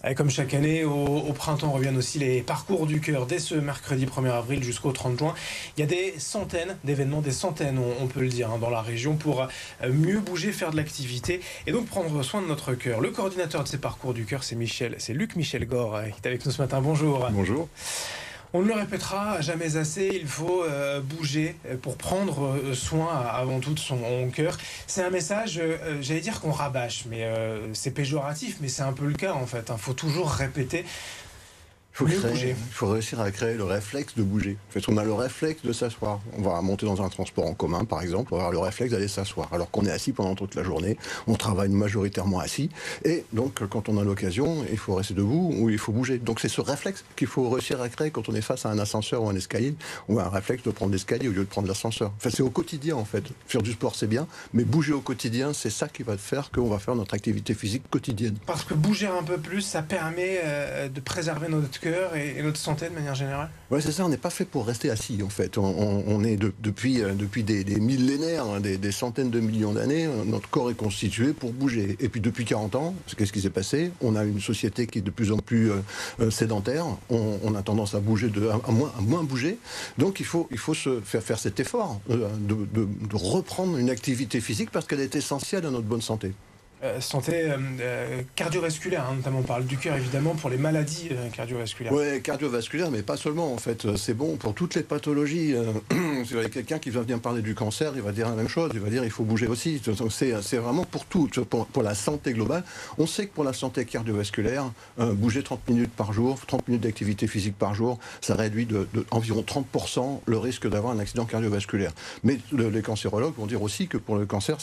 Et comme chaque année, au printemps reviennent aussi les parcours du cœur. Dès ce mercredi 1er avril jusqu'au 30 juin, il y a des centaines d'événements, des centaines, on peut le dire, dans la région pour mieux bouger, faire de l'activité et donc prendre soin de notre cœur. Le coordinateur de ces parcours du cœur, c'est Luc Michel Gore qui est avec nous ce matin. Bonjour. Bonjour. On ne le répétera jamais assez, il faut bouger pour prendre soin avant tout de son cœur. C'est un message, j'allais dire qu'on rabâche, mais c'est péjoratif, mais c'est un peu le cas en fait. Il faut toujours répéter. Il faut réussir à créer le réflexe de bouger. En fait, on a le réflexe de s'asseoir. On va monter dans un transport en commun, par exemple, on va avoir le réflexe d'aller s'asseoir. Alors qu'on est assis pendant toute la journée, on travaille majoritairement assis. Et donc, quand on a l'occasion, il faut rester debout ou il faut bouger. Donc, c'est ce réflexe qu'il faut réussir à créer quand on est face à un ascenseur ou un escalier. On a un réflexe de prendre l'escalier au lieu de prendre l'ascenseur. Enfin, c'est au quotidien, en fait. Faire du sport, c'est bien, mais bouger au quotidien, c'est ça qui va faire qu'on va faire notre activité physique quotidienne. Parce que bouger un peu plus, ça permet de préserver notre cœur et notre santé de manière générale. Oui, c'est ça, on n'est pas fait pour rester assis en fait. On est depuis des millénaires, des centaines de millions d'années, notre corps est constitué pour bouger. Et puis depuis 40 ans, qu'est-ce qui s'est passé? On a une société qui est de plus en plus sédentaire, on a tendance à bouger, à moins bouger. Donc il faut se faire cet effort de reprendre une activité physique parce qu'elle est essentielle à notre bonne santé. Santé cardiovasculaire, notamment on parle du cœur évidemment pour les maladies cardiovasculaires. Oui, cardiovasculaire, mais pas seulement en fait. C'est bon pour toutes les pathologies. Si vous avez quelqu'un qui va venir parler du cancer, il va dire la même chose. Il va dire il faut bouger aussi. C'est vraiment pour tout, pour la santé globale. On sait que pour la santé cardiovasculaire, bouger 30 minutes par jour, 30 minutes d'activité physique par jour, ça réduit environ 30% le risque d'avoir un accident cardiovasculaire. Mais les cancérologues vont dire aussi que pour le cancer,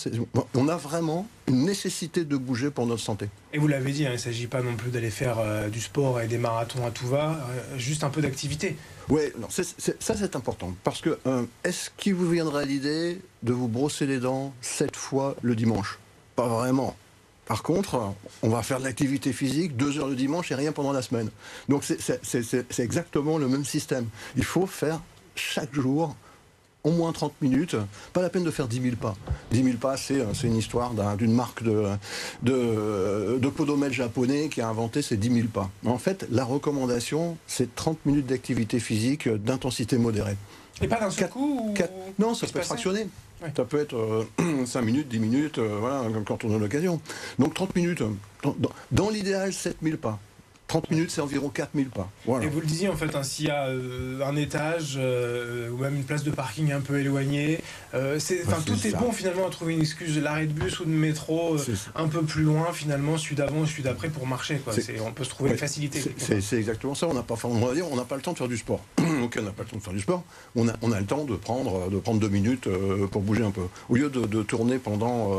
on a vraiment une nécessité de bouger pour notre santé. Et vous l'avez dit, il ne s'agit pas non plus d'aller faire du sport et des marathons à tout va, juste un peu d'activité. Oui, ça c'est important, parce que est-ce qu'il vous viendrait l'idée de vous brosser les dents 7 fois le dimanche? Pas vraiment. Par contre, on va faire de l'activité physique 2 heures le dimanche et rien pendant la semaine. Donc c'est exactement le même système. Il faut faire chaque jour au moins 30 minutes, pas la peine de faire 10 000 pas. 10 000 pas, c'est une histoire d'une marque de podomètre japonais qui a inventé ces 10 000 pas. En fait, la recommandation, c'est 30 minutes d'activité physique d'intensité modérée. Et pas d'un seul coup Non, ça peut être fractionné. Ouais. Ça peut être 5 minutes, 10 minutes, voilà, quand on a l'occasion. Donc 30 minutes, dans l'idéal, 7 000 pas. 30 minutes, c'est environ 4000 pas. Voilà. Et vous le disiez, en fait, s'il y a un étage ou même une place de parking un peu éloignée, tout est bon finalement à trouver une excuse, l'arrêt de bus ou de métro un peu plus loin, finalement, celui d'avant, celui d'après pour marcher. On peut se trouver une facilité. C'est exactement ça. On n'a pas le temps de faire du sport. Ok, on n'a pas le temps de faire du sport. On a le temps de prendre 2 minutes pour bouger un peu. Au lieu de tourner pendant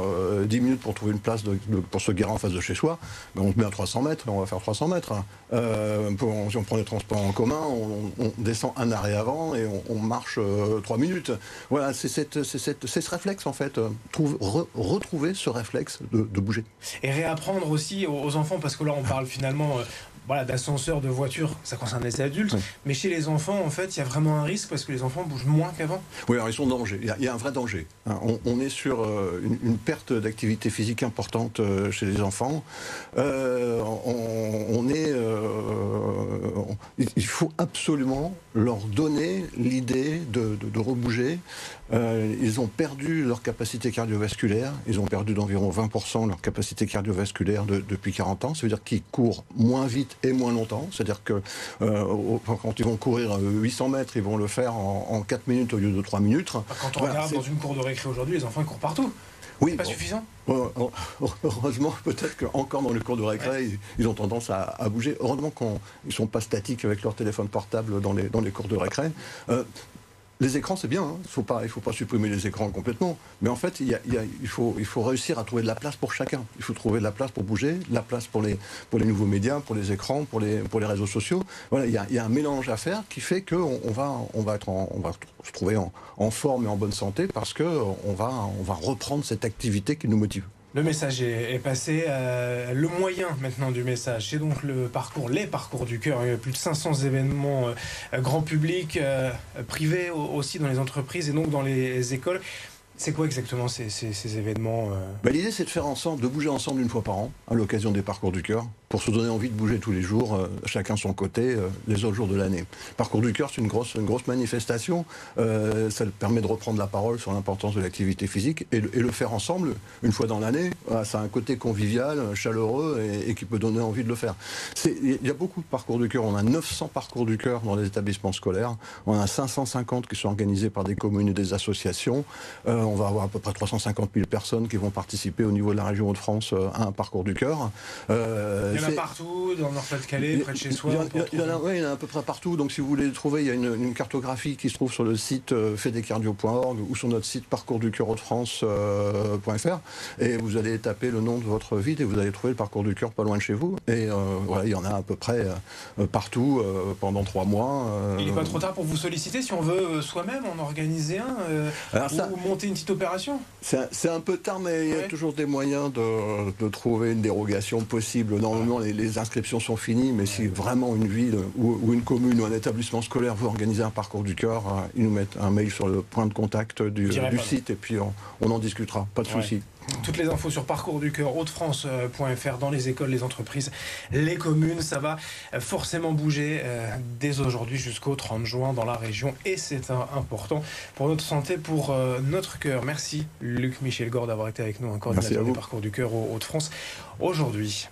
10 minutes pour trouver une place pour se garer en face de chez soi, on se met à 300 mètres et on va faire 300 mètres. Si on prend les transports en commun, on descend un arrêt avant et on marche 3 minutes. Voilà, c'est ce réflexe en fait, retrouver ce réflexe de bouger. Et réapprendre aussi aux enfants, parce que là on parle finalement d'ascenseur, de voiture, ça concerne les adultes, oui. Mais chez les enfants, en fait, il y a vraiment un risque parce que les enfants bougent moins qu'avant. Oui, alors ils sont en danger. Il y a un vrai danger. On est sur une perte d'activité physique importante chez les enfants. Il faut absolument leur donner l'idée de rebouger. Ils ont perdu leur capacité cardiovasculaire. Ils ont perdu d'environ 20% leur capacité cardiovasculaire depuis 40 ans. Ça veut dire qu'ils courent moins vite et moins longtemps. C'est-à-dire que quand ils vont courir 800 mètres, ils vont le faire en 4 minutes au lieu de 3 minutes. Quand on regarde dans une cour de récré aujourd'hui, les enfants ils courent partout. Oui, c'est pas suffisant. Heureusement, peut-être qu'encore dans le cours de récré, ils ont tendance à bouger. Heureusement qu'ils ne sont pas statiques avec leur téléphone portable dans les cours de récré. Les écrans, c'est bien, il faut pas supprimer les écrans complètement. Mais en fait, il faut réussir à trouver de la place pour chacun. Il faut trouver de la place pour bouger, de la place pour les nouveaux médias, pour les écrans, pour les réseaux sociaux. Voilà, il y a un mélange à faire qui fait qu'on va se trouver en forme et en bonne santé parce qu'on va reprendre cette activité qui nous motive. Le message est passé. Le moyen maintenant du message, c'est donc les parcours du cœur. Il y a plus de 500 événements grand public, privés aussi dans les entreprises et donc dans les écoles. C'est quoi exactement ces événements L'idée, c'est de faire ensemble, de bouger ensemble une fois par an, à l'occasion des Parcours du Cœur, pour se donner envie de bouger tous les jours, chacun son côté, les autres jours de l'année. Parcours du Cœur, c'est une grosse manifestation. Ça permet de reprendre la parole sur l'importance de l'activité physique et le faire ensemble, une fois dans l'année. Ça a un côté convivial, chaleureux et qui peut donner envie de le faire. Il y a beaucoup de Parcours du Cœur. On a 900 Parcours du Cœur dans les établissements scolaires. On a 550 qui sont organisés par des communes et des associations. On va avoir à peu près 350 000 personnes qui vont participer au niveau de la région Hauts-de-France à un Parcours du Cœur. Il y en a partout, dans le Nord-Pas-de-Calais, près de chez soi. Il y en a à peu près partout. Donc si vous voulez le trouver, il y a une cartographie qui se trouve sur le site fedecardio.org ou sur notre site parcoursducœur-hauts-de-France.fr. Et vous allez taper le nom de votre ville et vous allez trouver le Parcours du Cœur pas loin de chez vous. Et voilà, il y en a à peu près partout pendant 3 mois. Il n'est pas trop tard pour vous solliciter si on veut soi-même en organiser un ou monter une petite opération. C'est un peu tard, mais il y a toujours des moyens de trouver une dérogation possible. Normalement, les inscriptions sont finies, mais si vraiment une ville ou une commune ou un établissement scolaire veut organiser un Parcours du Cœur, ils nous mettent un mail sur le point de contact du site et puis on en discutera. Pas de souci. Toutes les infos sur parcoursducœur hautedefrance.fr dans les écoles, les entreprises, les communes. Ça va forcément bouger dès aujourd'hui jusqu'au 30 juin dans la région et c'est important pour notre santé, pour notre cœur. Merci Luc Michel-Gord d'avoir été avec nous, un coordinateur du Parcours du Cœur aux Hauts-de-France aujourd'hui.